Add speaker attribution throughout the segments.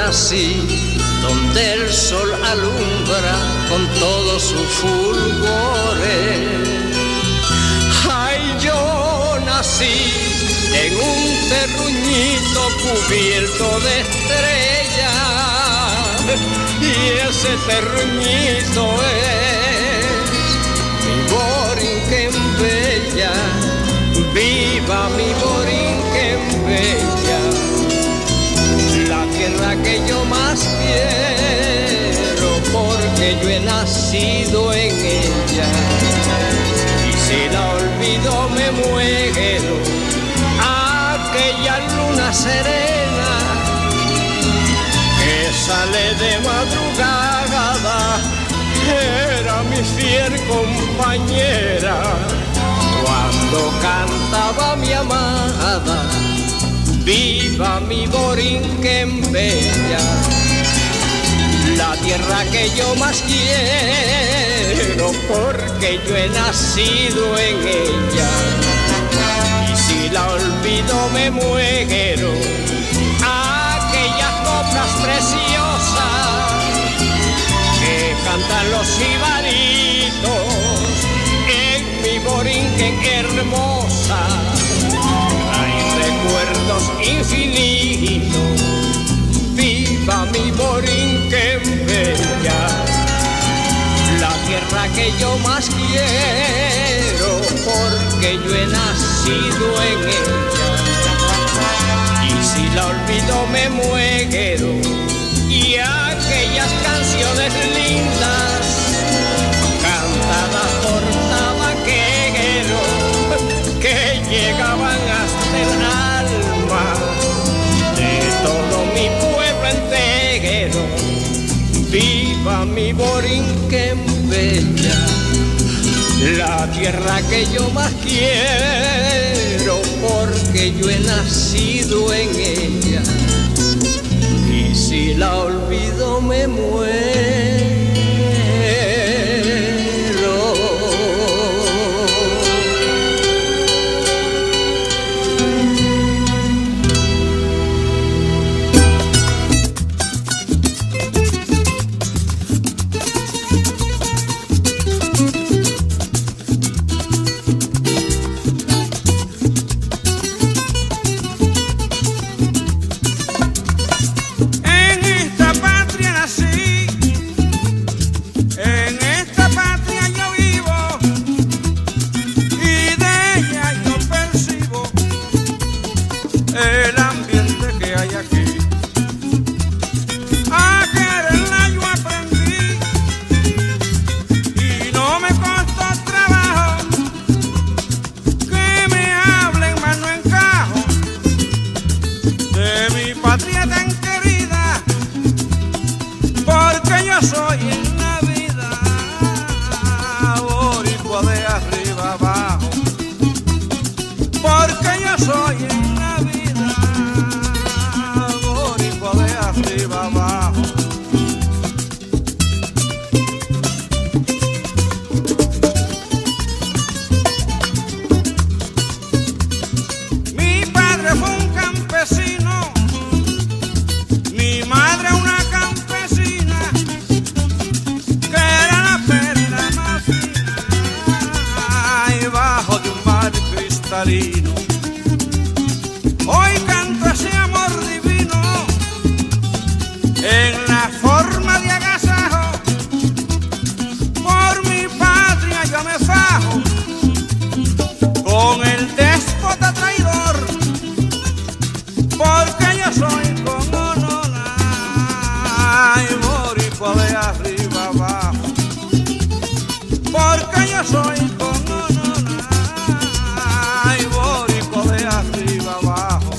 Speaker 1: nací, donde el sol alumbra con todos sus fulgores. Ay, yo nací en un terruñito cubierto de estrellas, y ese terruñito es mi Borinquen bella. Viva mi Borinquen bella, la tierra que yo más quiero, porque yo he nacido en ella. Y si la olvido me muero, aquella luna serena que sale de madrugada era mi fiel compañera. Cuando cantaba mi amada, viva mi Borinquen bella, la tierra que yo más quiero, porque yo he nacido en ella. Y si la olvido me muero, aquellas coplas preciosas que cantan los sibaritos en mi Borinquen hermosa, hay recuerdos infinitos. Viva mi Borinquen bella, la tierra que yo más quiero, porque yo he nacido en ella. Y si la olvido me muero, y aquellas canciones lindas cantadas por tabaqueros que llegaban hasta el alma de todo mi pueblo entero. Viva mi Borinquen bella, la tierra que yo más quiero, porque yo he nacido en ella. Y si la olvido me muero.
Speaker 2: Hoy canto ese amor divino en la forma de agasajo. Por mi patria yo me fajo con el déspota traidor, porque yo soy como Nona y boricua de arriba abajo, porque yo soy como Nona y boricua de arriba abajo.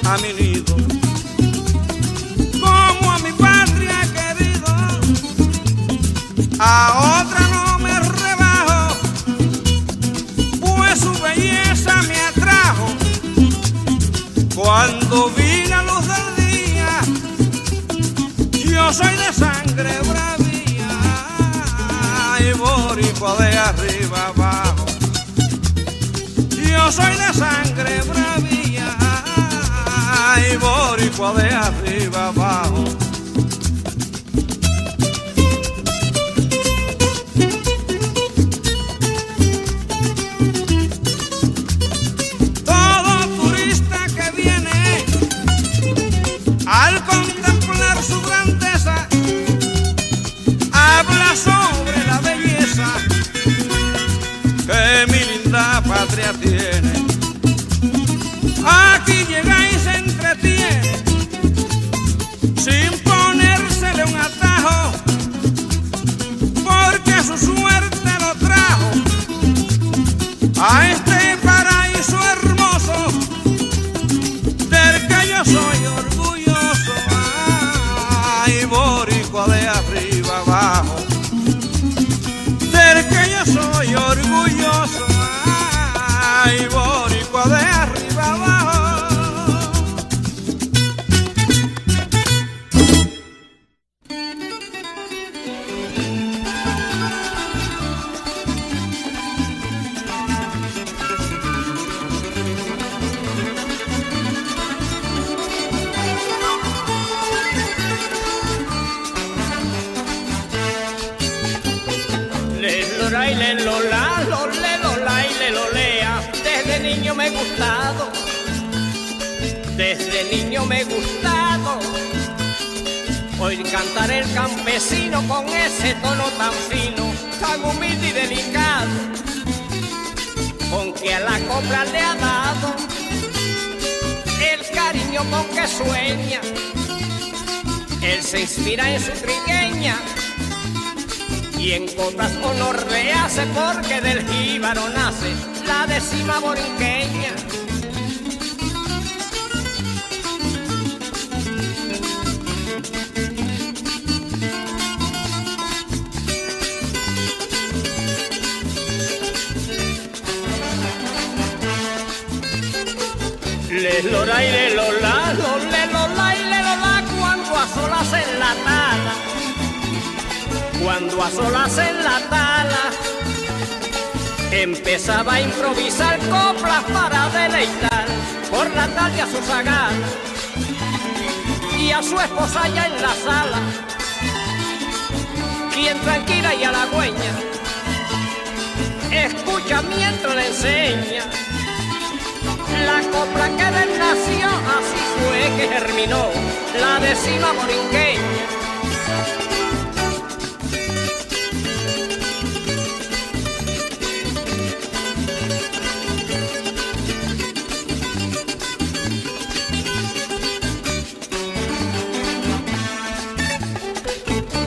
Speaker 2: a mi nido, como a mi patria querido, a otra no me rebajo, pues su belleza me atrajo. Cuando vi la luz del día, yo soy de sangre bravía y boricua de arriba abajo. Yo soy de sangre bravía y boricua de arriba abajo. Todo turista que viene al contemplar su grandeza habla sobre la belleza que mi linda patria tiene. Aquí llega y se entretiene sin ponérsele un atajo, porque su suerte lo trajo a este paraíso hermoso del que yo soy orgulloso. Ay, boricua de arriba abajo, del que yo soy orgulloso. Ay, boricua de arriba abajo.
Speaker 1: Le lola, lole, lola y le lolea. Desde niño me he gustado, desde niño me he gustado oír cantar el campesino con ese tono tan fino, tan humilde y delicado, con que a la copla le ha dado el cariño con que sueña. Él se inspira en su trigueña y en coplas honor le hace, porque del jíbaro nace la décima borinqueña. Le lola y le lola, le lola y le lola, cuando a solas en la tala, cuando a solas en la tala empezaba a improvisar coplas para deleitar por la tarde a su zagala y a su esposa allá en la sala, quien tranquila y halagüeña escucha mientras le enseña la copla que de él nació. Así fue que germinó la décima borinqueña.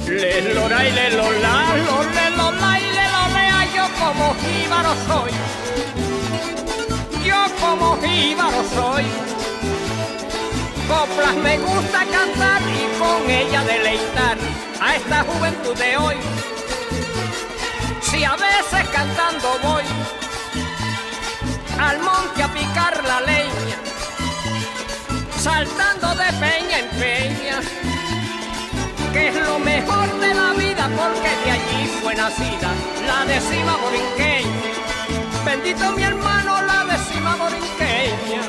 Speaker 1: Le lora y le lola, le lola y le lolea, yo como jíbaro soy, yo como jíbaro soy. Coplas me gusta cantar y con ella deleitar a esta juventud de hoy. Si a veces cantando voy al monte a picar la leña, saltando de peña en peña, que es lo mejor de la vida, porque de allí fue nacida la décima borinqueña. Bendito mi hermano, la décima borinqueña.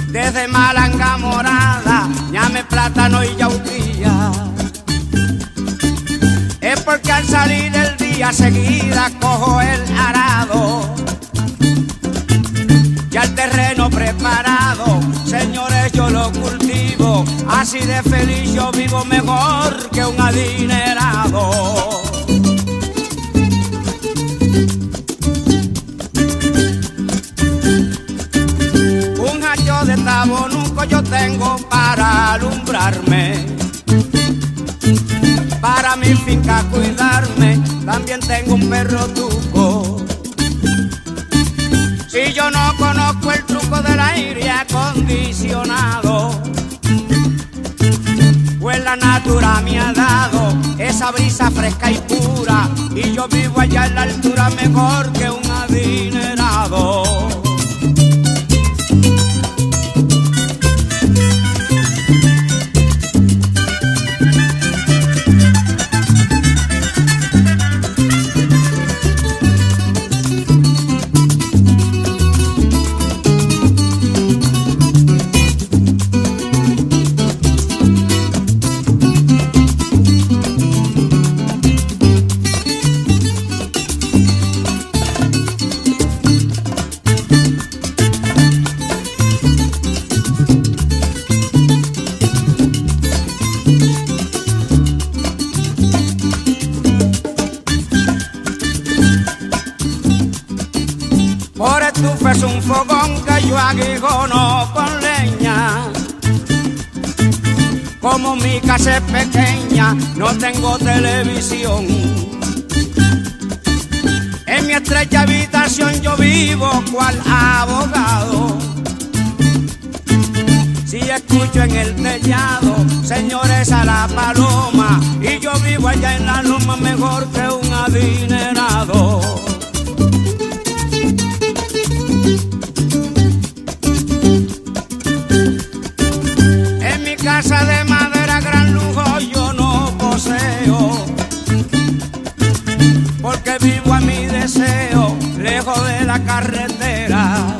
Speaker 2: Desde Malanga Morada, Ñame, Plátano y Yautía. Es porque al salir el día
Speaker 1: días seguidas cojo el arado, ya el terreno preparado, señores, yo lo cultivo, así de feliz yo vivo mejor que un adinerado. Un hacho de tabonuco yo tengo para alumbrarme, para mi finca cuidarme, también tengo un perro tuco. Si yo no conozco el truco del aire acondicionado, pues la natura me ha dado esa brisa fresca y pura, y yo vivo allá en la altura mejor que un adinerado. Por estufa es un fogón que yo aguijono con leña. Como mi casa es pequeña, no tengo televisión. En mi estrecha habitación yo vivo cual abogado. Si escucho en el tellado, señores, a la paloma, y yo vivo allá en la loma mejor que un adinerado. Casa de madera, gran lujo yo no poseo, porque vivo a mi deseo, lejos de la carretera.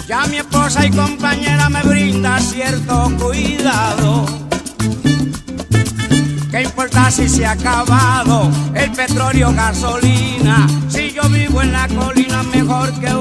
Speaker 1: Ya mi esposa y compañera me brinda cierto cuidado. ¿Qué importa si se ha acabado el petróleo, gasolina? Si yo vivo en la colina mejor que